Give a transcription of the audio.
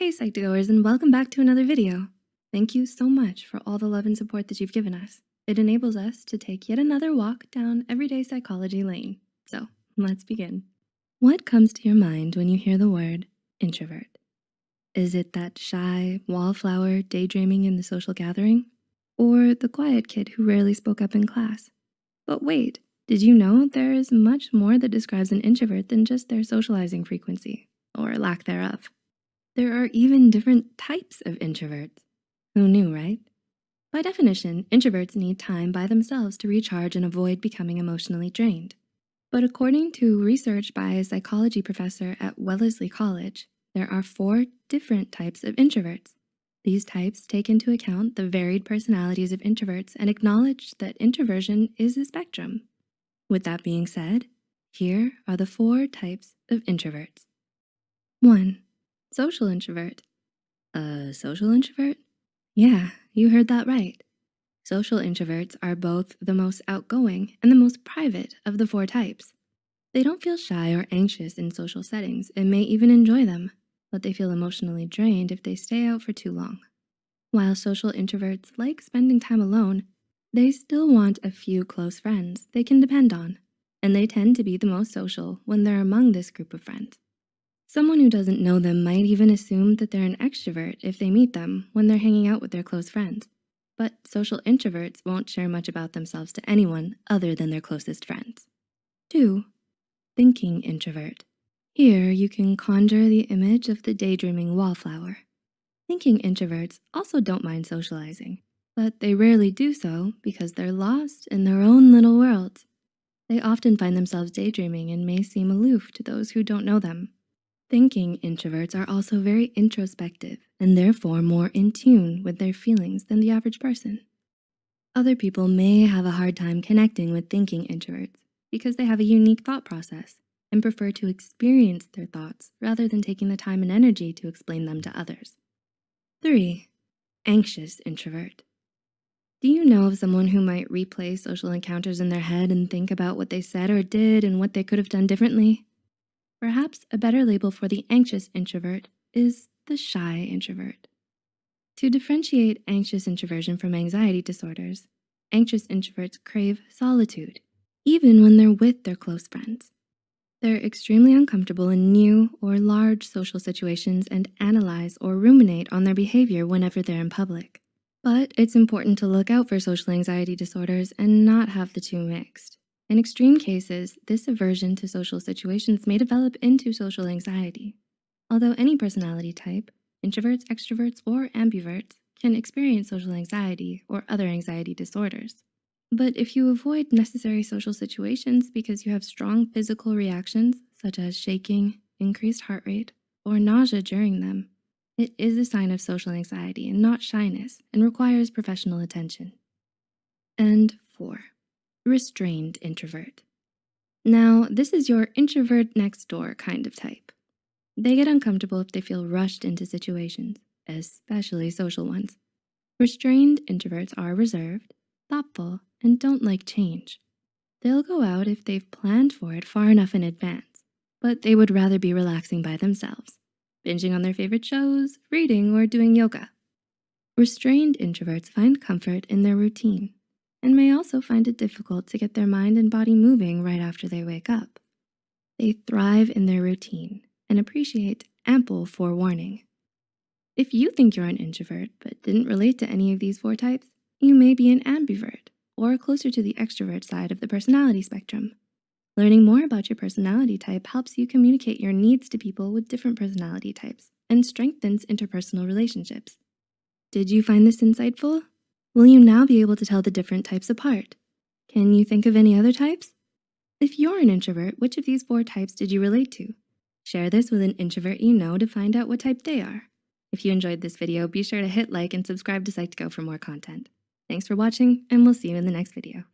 Hey Psych2Goers, and welcome back to another video. Thank you so much for all the love and support that you've given us. It enables us to take yet another walk down everyday psychology lane. So let's begin. What comes to your mind when you hear the word introvert? Is it that shy wallflower daydreaming in the social gathering? Or the quiet kid who rarely spoke up in class? But wait, did you know there is much more that describes an introvert than just their socializing frequency, or lack thereof? There are even different types of introverts. Who knew, right? By definition, introverts need time by themselves to recharge and avoid becoming emotionally drained. But according to research by a psychology professor at Wellesley College, there are 4 different types of introverts. These types take into account the varied personalities of introverts and acknowledge that introversion is a spectrum. With that being said, here are the 4 types of introverts. 1. Social introvert. A social introvert? Yeah, you heard that right. Social introverts are both the most outgoing and the most private of the 4 types. They don't feel shy or anxious in social settings and may even enjoy them, but they feel emotionally drained if they stay out for too long. While social introverts like spending time alone, they still want a few close friends they can depend on, and they tend to be the most social when they're among this group of friends. Someone who doesn't know them might even assume that they're an extrovert if they meet them when they're hanging out with their close friends. But social introverts won't share much about themselves to anyone other than their closest friends. 2. Thinking introvert. Here you can conjure the image of the daydreaming wallflower. Thinking introverts also don't mind socializing, but they rarely do so because they're lost in their own little worlds. They often find themselves daydreaming and may seem aloof to those who don't know them. Thinking introverts are also very introspective and therefore more in tune with their feelings than the average person. Other people may have a hard time connecting with thinking introverts because they have a unique thought process and prefer to experience their thoughts rather than taking the time and energy to explain them to others. 3. Anxious introvert. Do you know of someone who might replay social encounters in their head and think about what they said or did and what they could have done differently? Perhaps a better label for the anxious introvert is the shy introvert. To differentiate anxious introversion from anxiety disorders, anxious introverts crave solitude, even when they're with their close friends. They're extremely uncomfortable in new or large social situations and analyze or ruminate on their behavior whenever they're in public. But it's important to look out for social anxiety disorders and not have the two mixed. In extreme cases, this aversion to social situations may develop into social anxiety. Although any personality type, introverts, extroverts, or ambiverts, can experience social anxiety or other anxiety disorders. But if you avoid necessary social situations because you have strong physical reactions, such as shaking, increased heart rate, or nausea during them, it is a sign of social anxiety and not shyness and requires professional attention. And 4. Restrained introvert. Now, this is your introvert next door kind of type. They get uncomfortable if they feel rushed into situations, especially social ones. Restrained introverts are reserved, thoughtful, and don't like change. They'll go out if they've planned for it far enough in advance, but they would rather be relaxing by themselves, binging on their favorite shows, reading, or doing yoga. Restrained introverts find comfort in their routine and may also find it difficult to get their mind and body moving right after they wake up. They thrive in their routine and appreciate ample forewarning. If you think you're an introvert but didn't relate to any of these 4 types, you may be an ambivert or closer to the extrovert side of the personality spectrum. Learning more about your personality type helps you communicate your needs to people with different personality types and strengthens interpersonal relationships. Did you find this insightful? Will you now be able to tell the different types apart? Can you think of any other types? If you're an introvert, which of these 4 types did you relate to? Share this with an introvert you know to find out what type they are. If you enjoyed this video, be sure to hit like and subscribe to Psych2Go for more content. Thanks for watching, and we'll see you in the next video.